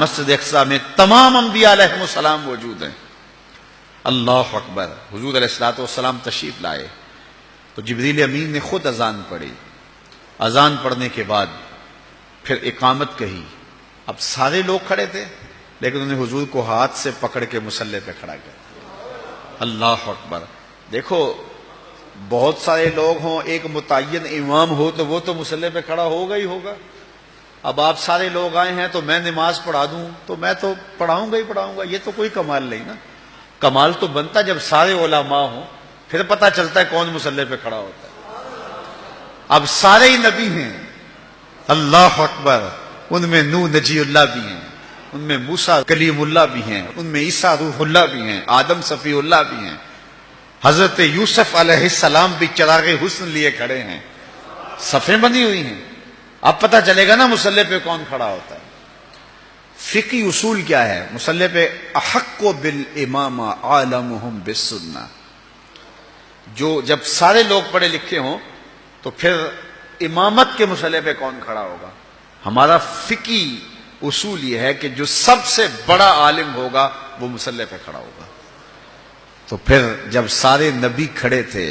مسجد اقصی میں تمام انبیاء علیہ السلام موجود ہیں۔ اللہ اکبر، حضور علیہ الصلوۃ والسلام تشریف لائے تو جبریل امین نے خود اذان پڑھی، اذان پڑھنے کے بعد پھر اقامت کہی۔ اب سارے لوگ کھڑے تھے لیکن انہوں نے حضور کو ہاتھ سے پکڑ کے مصلی پہ کھڑا کیا۔ اللہ اکبر، دیکھو بہت سارے لوگ ہوں، ایک متعین امام ہو تو وہ تو مصلی پہ کھڑا ہوگا ہی ہوگا۔ اب آپ سارے لوگ آئے ہیں تو میں نماز پڑھا دوں تو میں تو پڑھاؤں گا ہی پڑھاؤں گا، یہ تو کوئی کمال نہیں نا۔ کمال تو بنتا جب سارے علماء ہوں، پھر پتہ چلتا ہے کون مصلی پہ کھڑا ہوتا ہے۔ اب سارے ہی نبی ہیں، اللہ اکبر، ان میں نوح نجی اللہ بھی ہیں، ان میں موسیٰ کلیم اللہ بھی ہیں، ان میں عیسیٰ روح اللہ بھی ہیں، آدم صفی اللہ بھی ہیں، حضرت یوسف علیہ السلام بھی چراغ حسن لیے کھڑے ہیں، صفیں بنی ہوئی ہیں۔ اب پتہ چلے گا نا مصلی پہ کون کھڑا ہوتا ہے۔ فقہی اصول کیا ہے؟ مصلی پہ احق بالامام عالمہم بالسنہ، جو جب سارے لوگ پڑھے لکھے ہوں تو پھر امامت کے مصلی پہ کون کھڑا ہوگا؟ ہمارا فقہی اصول یہ ہے کہ جو سب سے بڑا عالم ہوگا وہ مصلی پہ کھڑا ہوگا۔ تو پھر جب سارے نبی کھڑے تھے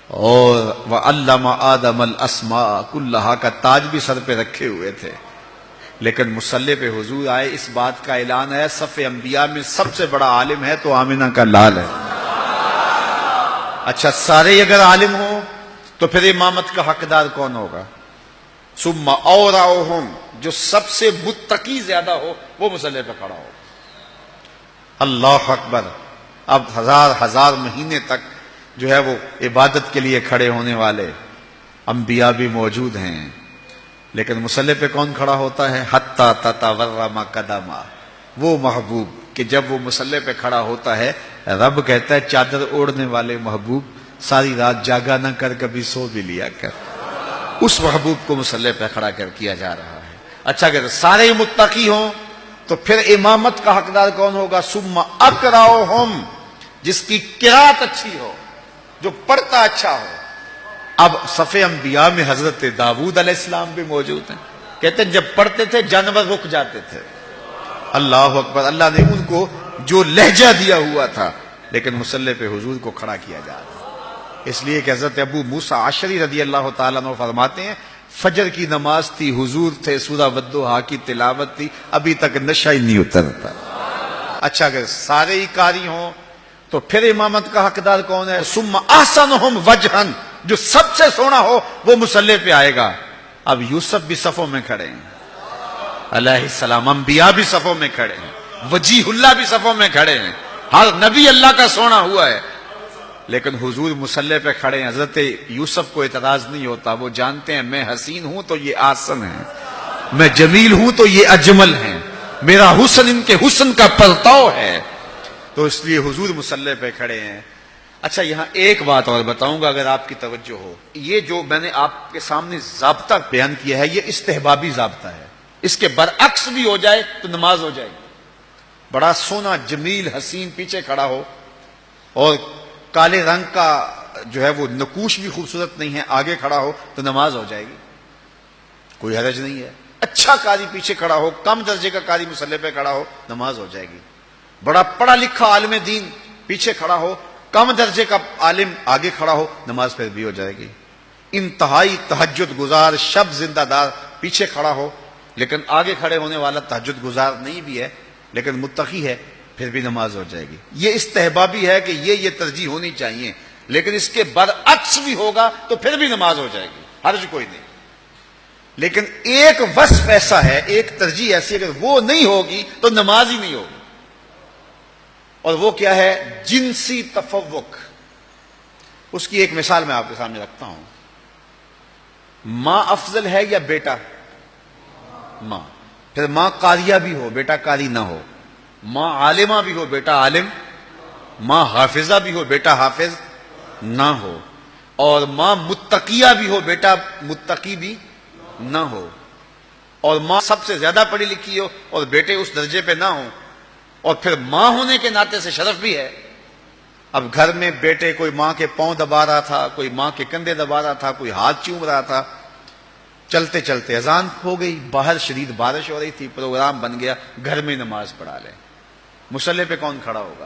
اور وَعَلَّمَ آدَمَ الْأَسْمَاءَ كُلَّهَا کا تاج بھی سر پہ رکھے ہوئے تھے، لیکن مصلی پہ حضور آئے، اس بات کا اعلان ہے صف انبیاء میں سب سے بڑا عالم ہے تو آمنہ کا لال ہے۔ اچھا، سارے اگر عالم ہوں تو پھر امامت کا حقدار کون ہوگا؟ ثم اورعہم، جو سب سے متقی زیادہ ہو وہ مصلی پہ کھڑا ہو۔ اللہ اکبر، اب ہزار مہینے تک جو ہے وہ عبادت کے لیے کھڑے ہونے والے انبیاء بھی موجود ہیں، لیکن مصلی پہ کون کھڑا ہوتا ہے؟ حتی تتورم قدما، وہ محبوب کہ جب وہ مصلی پہ کھڑا ہوتا ہے رب کہتا ہے چادر اوڑھنے والے محبوب ساری رات جاگا نہ کر، کبھی سو بھی لیا کر۔ اس محبوب کو مصلی پہ کھڑا کر کیا جا رہا ہے۔ اچھا، اگر سارے متقی ہوں تو پھر امامت کا حقدار کون ہوگا؟ ثم اقرأہم، جس کی قرات اچھی ہو، جو پڑھتا اچھا ہو۔ اب صف انبیاء میں حضرت داؤد علیہ السلام بھی موجود ہیں، کہتے ہیں جب پڑھتے تھے جانور رک جاتے تھے۔ اللہ اکبر، اللہ نے ان کو جو لہجہ دیا ہوا تھا، لیکن مصلی پہ حضور کو کھڑا کیا جا رہا ہے۔ اس لیے کہ حضرت ابو موسیٰ اشعری رضی اللہ تعالیٰ عنہ فرماتے ہیں فجر کی نماز تھی، حضور تھے، سورہ والضحیٰ کی تلاوت تھی، ابھی تک نشہ ہی نہیں اترتا۔ اچھا، اگر سارے ہی قاری ہوں تو پھر امامت کا حقدار کون ہے؟ ثم احسنہم وجہا، جو سب سے سونا ہو وہ مصلی پہ آئے گا۔ اب یوسف بھی صفوں میں کھڑے ہیں علیہ السلام، انبیاء بھی صفوں میں کھڑے ہیں، وجیہ اللہ بھی صفوں میں کھڑے ہیں، ہر نبی اللہ کا سونا ہوا ہے، لیکن حضور مصلی پہ کھڑے ہیں۔ حضرت یوسف کو اعتراض نہیں ہوتا، وہ جانتے ہیں میں حسین ہوں تو یہ آسن ہے، میں جمیل ہوں تو یہ اجمل ہیں، میرا حسن ان کے حسن کا پرتاؤ ہے، تو اس لیے حضور مصلی پہ کھڑے ہیں۔ اچھا، یہاں ایک بات اور بتاؤں گا اگر آپ کی توجہ ہو، یہ جو میں نے آپ کے سامنے ضابطہ بیان کیا ہے یہ استحبابی ضابطہ ہے، اس کے برعکس بھی ہو جائے تو نماز ہو جائے گی۔ بڑا سونا جمیل حسین پیچھے کھڑا ہو اور کالے رنگ کا جو ہے وہ نقوش بھی خوبصورت نہیں ہے آگے کھڑا ہو تو نماز ہو جائے گی، کوئی حرج نہیں ہے۔ اچھا قاری پیچھے کھڑا ہو، کم درجے کا قاری مصلی پہ کھڑا ہو، نماز ہو جائے گی۔ بڑا پڑھا لکھا عالم دین پیچھے کھڑا ہو، کم درجے کا عالم آگے کھڑا ہو، نماز پھر بھی ہو جائے گی۔ انتہائی تہجد گزار شب زندہ دار پیچھے کھڑا ہو لیکن آگے کھڑے ہونے والا تہجد گزار نہیں بھی ہے لیکن متقی ہے، پھر بھی نماز ہو جائے گی۔ یہ استحبابی ہے کہ یہ ترجیح ہونی چاہیے، لیکن اس کے برعکس بھی ہوگا تو پھر بھی نماز ہو جائے گی، حرج کوئی نہیں۔ لیکن ایک وصف ایسا ہے، ایک ترجیح ایسی اگر وہ نہیں ہوگی تو نماز ہی نہیں ہوگی، اور وہ کیا ہے؟ جنسی تفوق۔ اس کی ایک مثال میں آپ کے سامنے رکھتا ہوں۔ ماں افضل ہے یا بیٹا؟ ماں۔ پھر ماں قاریہ بھی ہو، بیٹا قاری نہ ہو، ماں عالمہ بھی ہو، بیٹا عالم، ماں حافظہ بھی ہو، بیٹا حافظ نہ ہو، اور ماں متقیہ بھی ہو، بیٹا متقی بھی نہ ہو، اور ماں سب سے زیادہ پڑھی لکھی ہو اور بیٹے اس درجے پہ نہ ہوں، اور پھر ماں ہونے کے ناطے سے شرف بھی ہے۔ اب گھر میں بیٹے کوئی ماں کے پاؤں دبا رہا تھا، کوئی ماں کے کندھے دبا رہا تھا، کوئی ہاتھ چوم رہا تھا، چلتے چلتے اذان ہو گئی، باہر شدید بارش ہو رہی تھی، پروگرام بن گیا گھر میں نماز پڑھا لیں۔ مصلی پہ کون کھڑا ہوگا؟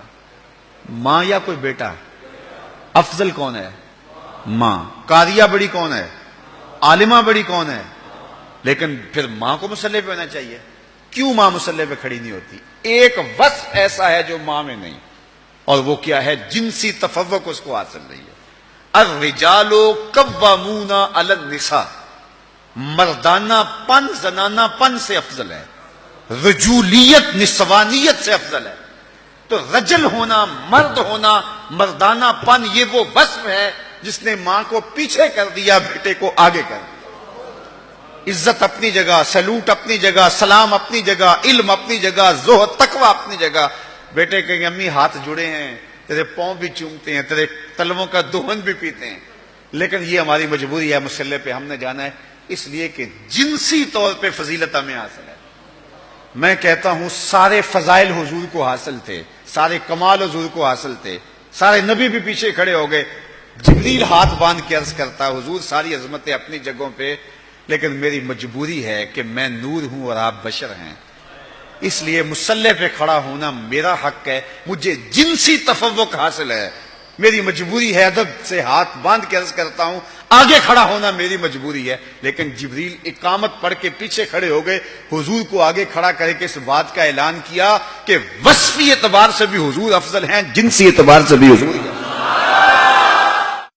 ماں یا کوئی بیٹا؟ افضل کون ہے؟ ماں۔ قاریہ بڑی کون ہے؟ عالمہ بڑی کون ہے؟ لیکن پھر ماں کو مصلی پہ ہونا چاہیے۔ کیوں ماں مصلی پہ کھڑی نہیں ہوتی؟ ایک وصف ایسا ہے جو ماں میں نہیں، اور وہ کیا ہے؟ جنسی تفوق اس کو حاصل نہیں ہے۔ الرجال قوامون علی النساء، مردانہ پن زنانہ پن سے افضل ہے، رجولیت نسوانیت سے افضل ہے۔ تو رجل ہونا، مرد ہونا، مردانہ پن، یہ وہ وصف ہے جس نے ماں کو پیچھے کر دیا، بیٹے کو آگے کر دیا۔ عزت اپنی جگہ، سلوٹ اپنی جگہ، سلام اپنی جگہ، علم اپنی جگہ، زہد تقوی اپنی جگہ۔ بیٹے کہیں امی ہاتھ جڑے ہیں، تیرے پاؤں بھی چومتے ہیں، تیرے تلووں کا دہن بھی پیتے ہیں، لیکن یہ ہماری مجبوری ہے، مصلی پہ ہم نے جانا ہے، اس لیے کہ جنسی طور پہ فضیلت ہمیں حاصل ہے۔ میں کہتا ہوں سارے فضائل حضور کو حاصل تھے، سارے کمال حضور کو حاصل تھے، سارے نبی بھی پیچھے کھڑے ہو گئے، جبریل ہاتھ باندھ کے عرض کرتا حضور ساری عظمتیں اپنی جگہوں پہ، لیکن میری مجبوری ہے کہ میں نور ہوں اور آپ بشر ہیں، اس لیے مصلی پہ کھڑا ہونا میرا حق ہے، مجھے جنسی تفوق حاصل ہے، میری مجبوری ہے، ادب سے ہاتھ باندھ کے عرض کرتا ہوں آگے کھڑا ہونا میری مجبوری ہے۔ لیکن جبریل اقامت پڑھ کے پیچھے کھڑے ہو گئے، حضور کو آگے کھڑا کر کے اس بات کا اعلان کیا کہ وصفی اعتبار سے بھی حضور افضل ہیں، جنسی اعتبار سے بھی حضور